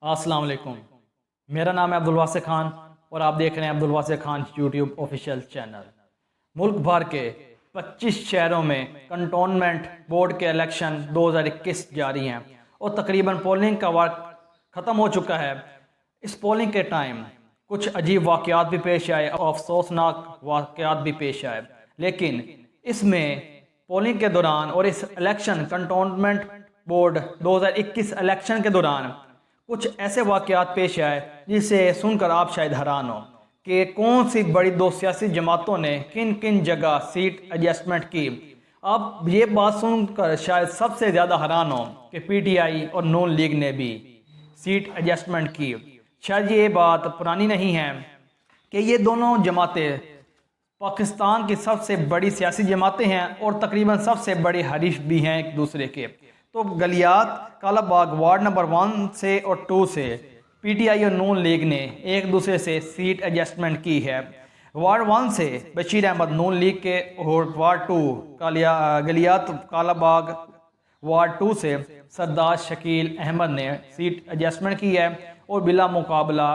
अस्सलाम वालेकुम। मेरा नाम है अब्दुल वासिक खान और आप देख रहे हैं Abdul वासिक Khan YouTube official channel. मुल्क भर के 25 शहरों में कंटोनमेंट बोर्ड के इलेक्शन 2021 जारी हैं और तकरीबन पोलिंग का वक्त ख़त्म हो चुका है। इस पोलिंग के टाइम कुछ अजीब वाक़यात भी पेश आए और अफसोसनाक वाक़यात भी पेश आए, लेकिन इसमें पोलिंग के दौरान और इस इलेक्शन कंटोनमेंट बोर्ड 2021 इलेक्शन के दौरान कुछ ऐसे वाक़यात पेश आए जिसे सुनकर आप शायद हैरान हो कि कौन सी बड़ी दो सियासी जमातों ने किन किन जगह सीट एडजस्टमेंट की। आप ये बात सुनकर शायद सबसे ज़्यादा हैरान हो कि पीटीआई और नून लीग ने भी सीट एडजस्टमेंट की। शायद ये बात पुरानी नहीं है कि ये दोनों जमातें पाकिस्तान की सबसे बड़ी सियासी जमातें हैं और तकरीबन सबसे बड़ी हरीफ भी हैं एक दूसरे के। तो गलियात कालाबाग वार्ड नंबर 1 से और 2 से पीटीआई और नून लीग ने एक दूसरे से सीट एडजस्टमेंट की है। वार्ड 1 से बशीर अहमद नून लीग के और वार्ड 2 गलियात कालाबाग वार्ड 2 से सरदार शकील अहमद ने सीट एडजस्टमेंट की है और बिला मुकाबला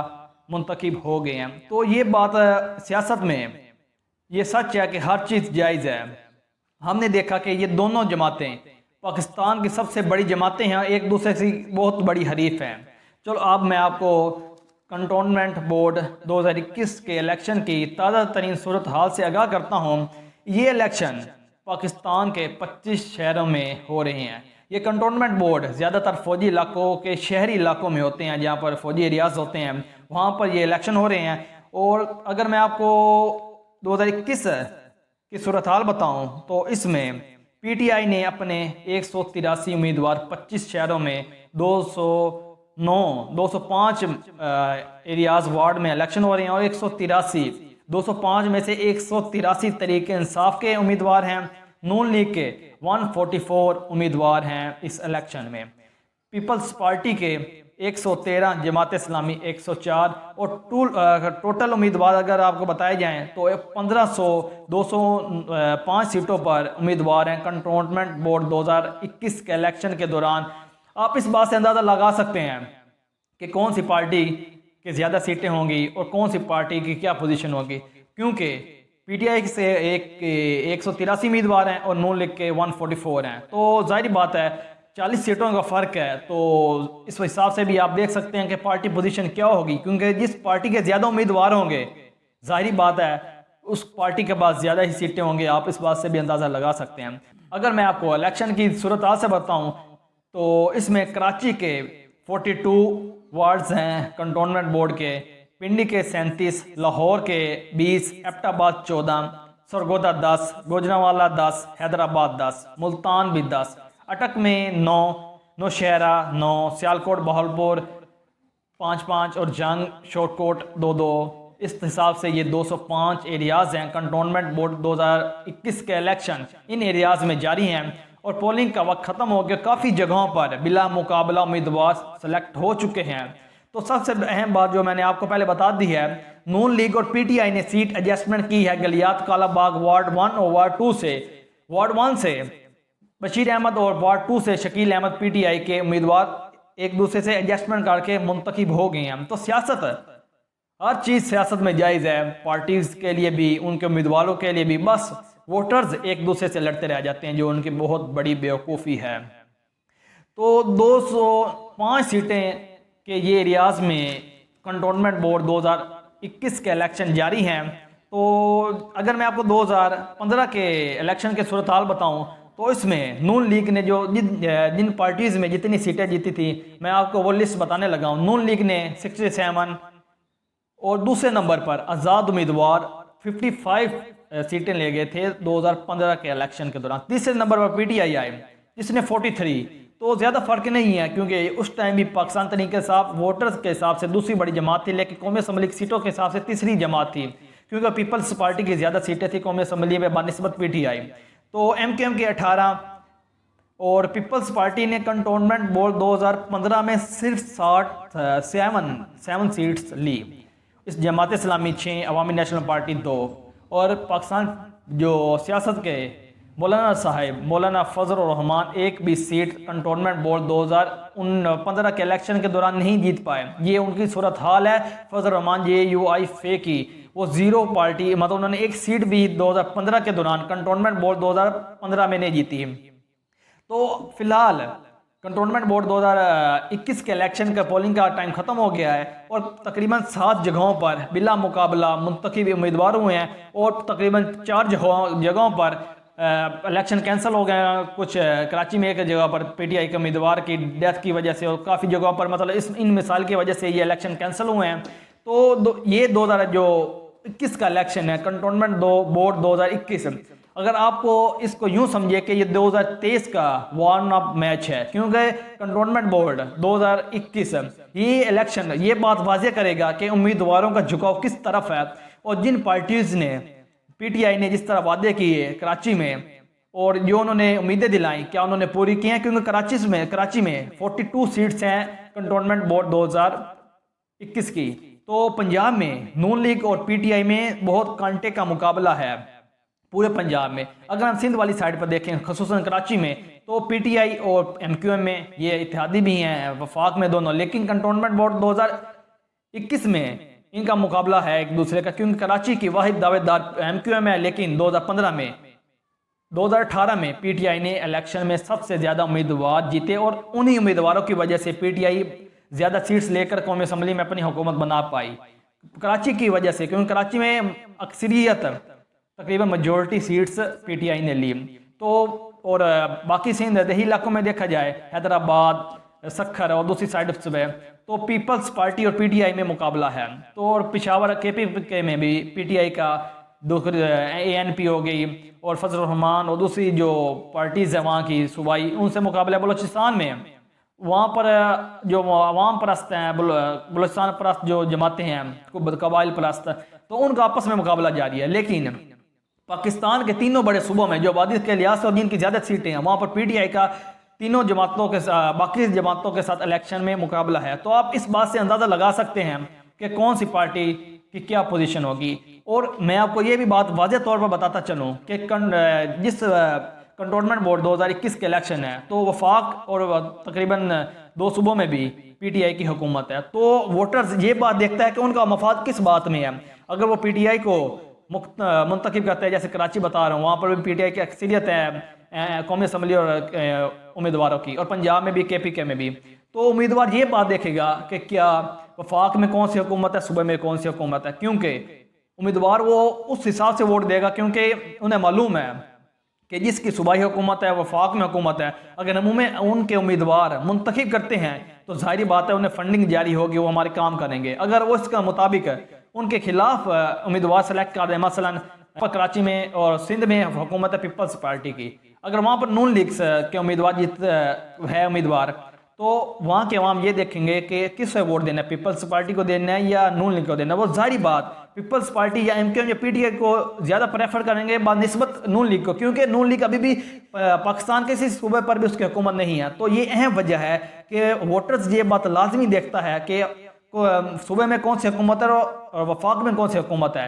मुंतखब हो गए हैं। तो ये बात सियासत में ये सच है कि हर चीज़ जायज़ है। हमने देखा कि ये दोनों जमातें पाकिस्तान की सबसे बड़ी जमातें हैं, एक दूसरे से बहुत बड़ी हरीफ हैं। चलो अब मैं आपको कंटोनमेंट बोर्ड 2021 के इलेक्शन की ताज़ा तरीन सूरत हाल से आगाह करता हूँ। ये इलेक्शन पाकिस्तान के 25 शहरों में हो रहे हैं। ये कंटोनमेंट बोर्ड ज़्यादातर फ़ौजी इलाकों के शहरी इलाकों में होते हैं, जहाँ पर फ़ौजी एरियाज़ होते हैं, वहाँ पर ये इलेक्शन हो रहे हैं। और अगर मैं आपको 2021 की सूरत हाल बताऊँ तो इसमें पीटीआई ने अपने 183 उम्मीदवार 25 शहरों में 205 एरियाज वार्ड में इलेक्शन हो रहे हैं और 205 में से 183 तरीके इंसाफ के उम्मीदवार हैं। नून लीग के 144 उम्मीदवार हैं इस इलेक्शन में। पीपल्स पार्टी के 113, जमात इस्लामी 104 और टोटल उम्मीदवार अगर आपको बताए जाएं तो 205 सीटों पर उम्मीदवार हैं कंटोनमेंट बोर्ड 2021 के इलेक्शन के दौरान। आप इस बात से अंदाज़ा लगा सकते हैं कि कौन सी पार्टी की ज़्यादा सीटें होंगी और कौन सी पार्टी की क्या पोजीशन होगी, क्योंकि पीटीआई से 183 उम्मीदवार हैं और नून लीग के 144 हैं। तो जाहिर बात है 40 सीटों का फ़र्क है। तो इस हिसाब से भी आप देख सकते हैं कि पार्टी पोजीशन क्या होगी, क्योंकि जिस पार्टी के ज़्यादा उम्मीदवार होंगे जाहिर बात है उस पार्टी के पास ज़्यादा ही सीटें होंगी। आप इस बात से भी अंदाज़ा लगा सकते हैं। अगर मैं आपको इलेक्शन की सूरत हाल से बताऊँ तो इसमें कराची के 42 वार्ड्स हैं कंटोनमेंट बोर्ड के, पिंडी के 37, लाहौर के 20, एबटाबाद 14, सरगोदा 10, गुजरांवाला 10, हैदराबाद 10, मुल्तान भी 10, अटक में 9, नौशहरा 9, सियालकोट बहावलपुर 5-5 और जंग शोरकोट 2-2। इस हिसाब से ये 205 एरियाज़ हैं। कंटोनमेंट बोर्ड 2021 के इलेक्शन इन एरियाज़ में जारी हैं और पोलिंग का वक्त ख़त्म हो गया। काफ़ी जगहों पर बिला मुकाबला उम्मीदवार सेलेक्ट हो चुके हैं। तो सबसे अहम बात जो मैंने आपको पहले बता दी है, नून लीग और पीटीआई ने सीट एडजस्टमेंट की है गलियात कालाबाग वार्ड 1 और वार्ड 2 से। वार्ड 1 से बशीर अहमद और वार्ड 2 से शकील अहमद पीटीआई के उम्मीदवार एक दूसरे से एडजस्टमेंट करके मुंतखब हो गए हैं। तो सियासत, हर चीज़ सियासत में जायज़ है, पार्टीज़ के लिए भी, उनके उम्मीदवारों के लिए भी। बस वोटर्स एक दूसरे से लड़ते रह जाते हैं, जो उनकी बहुत बड़ी बेवकूफ़ी है। तो 205 सीटें के ये एरियाज़ में कंटोनमेंट बोर्ड 2021 के इलेक्शन जारी हैं। तो अगर मैं आपको 2015 के इलेक्शन के सूरत हाल बताऊँ तो इसमें नून लीग ने जो जिन पार्टीज़ में जितनी सीटें जीती थी मैं आपको वो लिस्ट बताने लगा हूँ। नून लीग ने 67 और दूसरे नंबर पर आज़ाद उम्मीदवार 55 सीटें ले गए थे 2015 के इलेक्शन के दौरान। तीसरे नंबर पर पीटीआई आए जिसने 43। तो ज़्यादा फ़र्क नहीं है, क्योंकि उस टाइम भी पाकिस्तान तहरीक इंसाफ वोटर्स के हिसाब से दूसरी बड़ी जमात थी, लेकिन कौमी असम्बली की सीटों के हिसाब से तीसरी जमात थी, क्योंकि पीपल्स पार्टी की ज़्यादा सीटें थी कौमी असम्बली में बानिस्बत पीटीआई। तो एमकेएम के 18 और पीपल्स पार्टी ने कंटोनमेंट बोर्ड 2015 में सिर्फ 7 सीट्स ली। इस जमात इस्लामी 6, अवामी नेशनल पार्टी 2 और पाकिस्तान जो सियासत के मौलाना साहिब मौलाना फजल रहमान एक भी सीट कंटोनमेंट बोर्ड 2015 के इलेक्शन के दौरान नहीं जीत पाए। ये उनकी सूरत हाल है। फजल रहमान JUI फे की वो जीरो पार्टी, मतलब उन्होंने एक सीट भी 2015 के दौरान कंटोनमेंट बोर्ड 2015 में नहीं जीती। तो फिलहाल कंटोनमेंट बोर्ड 2021 के इलेक्शन का पोलिंग का टाइम खत्म हो गया है और तकरीबन 7 जगहों पर बिला मुकाबला मुंतखब उम्मीदवार हुए हैं और तकरीबन 4 जगहों पर इलेक्शन कैंसिल हो गए हैं। कुछ कराची में एक जगह पर PTI के उम्मीदवार की डेथ की वजह से और काफ़ी जगहों पर मतलब इन मिसाल की वजह से ये इलेक्शन कैंसिल हुए हैं। तो ये 2021 का इलेक्शन है कंटोनमेंट बोर्ड 2021। अगर आपको इसको यूं समझिए कि ये 2023 का वार्म अप मैच है, क्योंकि कंटोनमेंट बोर्ड 2021 ये इलेक्शन ये बात वाज़ेह करेगा कि उम्मीदवारों का झुकाव किस तरफ है और जिन पार्टीज़ ने PTI ने जिस तरह वादे किए कराची में और जो उन्होंने उम्मीदें दिलाई क्या उन्होंने पूरी की हैं, क्योंकि कराची में 42 सीट्स हैं कंटोनमेंट बोर्ड 2021 की। तो पंजाब में नून लीग और PTI में बहुत कांटे का मुकाबला है पूरे पंजाब में। अगर हम सिंध वाली साइड पर देखें खसूसन कराची में तो PTI और MQM में ये इत्तेहादी भी हैं, वफाक में दोनों, लेकिन कंटोनमेंट बोर्ड 2021 में इनका मुकाबला है एक दूसरे का, क्योंकि कराची की वाहिद दावेदार MQM है। लेकिन 2018 में PTI ने इलेक्शन में सबसे ज़्यादा उम्मीदवार जीते और उन्हीं उम्मीदवारों की वजह से PTI ज़्यादा सीट्स लेकर कौमी असम्बली में अपनी हुकूमत बना पाई कराची की वजह से, क्योंकि कराची में अक्सरियत तकरीबन मेजॉरिटी सीट्स PTI ने ली। तो और बाकी सिंध दही इलाकों में देखा जाए हैदराबाद सखर और दूसरी साइड से तो पीपल्स पार्टी और PTI में मुकाबला है। तो और पिशावर KPK में भी PTI का दूसरी ANP हो गई और फजल रहमान और दूसरी जो पार्टीज़ है वहाँ की सूबाई उनसे मुकाबला। बलोचिस्तान में वहाँ पर जो अवाम परस्त हैं, बलोचिस्तान परस्त जो जमातें हैं कबाइल परस्त, तो उनका आपस में मुकाबला जारी है। लेकिन पाकिस्तान के तीनों बड़े सूबों में जो आबादी के लिहाज से और जिनकी ज़्यादा सीटें हैं वहाँ पर PTI का तीनों जमातों के साथ बाकी जमातों के साथ इलेक्शन में मुकाबला है। तो आप इस बात से अंदाज़ा लगा सकते हैं कि कौन सी पार्टी की क्या पोजीशन होगी। और मैं आपको ये भी बात वाज़ेह तौर पर बताता चलूँ कि जिस कंटोनमेंट बोर्ड 2021 के इलेक्शन है तो वफाक और तकरीबन 2 सूबों में भी PTI की हुकूमत है। तो वोटर्स ये बात देखता है कि उनका मफाद किस बात में है। अगर वो PTI को मुंतखब करते हैं, जैसे कराची बता रहा हूँ वहाँ पर भी PTI की अक्सरियत है कौमी असम्बली और उम्मीदवारों की, और पंजाब में भी KPK में भी, तो उम्मीदवार ये बात देखेगा कि क्या वफाक में कौन सी हुकूमत है, सूबे में कौन सी हुकूमत है, क्योंकि उम्मीदवार वो उस हिसाब से वोट देगा क्योंकि उन्हें मालूम है कि जिसकी सूबाई हुकूमत है वफाक में हुकूमत है, अगर हम उनके उम्मीदवार मुंतखब करते हैं तो जाहिर बात है उन्हें फंडिंग जारी होगी, वो हमारे काम करेंगे। अगर वो इसका मुताबिक उनके खिलाफ उम्मीदवार सेलेक्ट कर दें, मसलन कराची में और सिंध में हुकूमत है पीपल्स पार्टी की, अगर वहाँ पर नून लीग के उम्मीदवार है उम्मीदवार, तो वहाँ के अवाम ये देखेंगे कि किस वोट देना है, पीपल्स पार्टी को देना है या नून लीग को देना है। वो जाहिर बात पीपल्स पार्टी या MQM या PTI को ज़्यादा प्रेफर करेंगे बानिस्बत नून लीग को, क्योंकि नून लीग अभी भी पाकिस्तान के किसी सूबे पर भी उसकी हुकूमत नहीं है। तो ये अहम वजह है कि वोटर्स ये बात लाजमी देखता है कि सूबे में कौन सी हुकूमत है और वफाक में कौन सी हुकूमत है।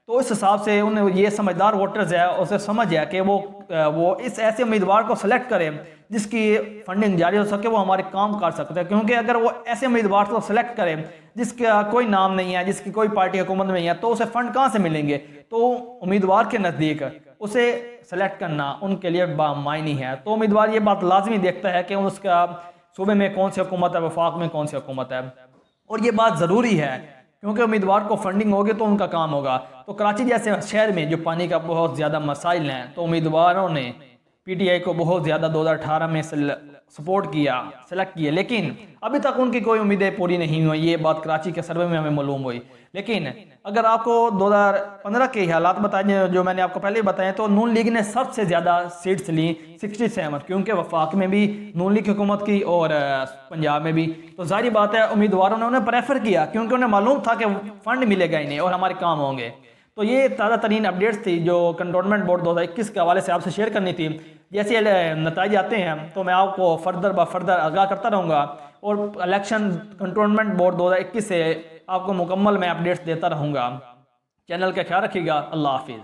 तो इस हिसाब से उन्हें ये समझदार वोटर्स है उसे समझ है कि वो इस ऐसे उम्मीदवार को सेलेक्ट करें जिसकी फंडिंग जारी हो सके, वो हमारे काम कर सकते हैं। क्योंकि अगर वो ऐसे उम्मीदवार को सेलेक्ट करें जिसका कोई नाम नहीं है, जिसकी कोई पार्टी हुकूमत में नहीं है, तो उसे फंड कहाँ से मिलेंगे। तो उम्मीदवार के नज़दीक उसे सेलेक्ट करना उनके लिए बामायनी है। तो उम्मीदवार ये बात लाजमी देखता है कि उसका सूबे में कौन सी हुकूमत है, वफाक में कौन सी हुकूमत है, और ये बात ज़रूरी है क्योंकि उम्मीदवार को फंडिंग होगी तो उनका काम होगा। तो कराची जैसे शहर में जो पानी का बहुत ज़्यादा मसाइल हैं, तो उम्मीदवारों ने PTI को बहुत ज़्यादा 2018 में सपोर्ट किया, सेलेक्ट किया, लेकिन अभी तक उनकी कोई उम्मीदें पूरी नहीं हुई। ये बात कराची के सर्वे में हमें मालूम हुई। लेकिन अगर आपको 2015 के हालात बताए जो मैंने आपको पहले बताए, तो नून लीग ने सबसे ज़्यादा सीट्स ली 67, क्योंकि वफाक में भी नून लीग हुकूमत की और पंजाब में भी। तो जाहिर बात है उम्मीदवारों ने उन्हें प्रेफर किया क्योंकि उन्हें मालूम था कि फंड मिलेगा इन्हें और हमारे काम होंगे। तो ये ताज़ा तरीन अपडेट्स थी जो कंटोनमेंट बोर्ड 2021 के हवाले से आपसे शेयर करनी थी। जैसे नतीजे आते हैं तो मैं आपको फर्दर आगाह करता रहूँगा और इलेक्शन कंटोनमेंट बोर्ड 2021 से आपको मुकम्मल मैं अपडेट्स देता रहूँगा। चैनल का ख्याल रखिएगा। अल्लाह हाफिज़।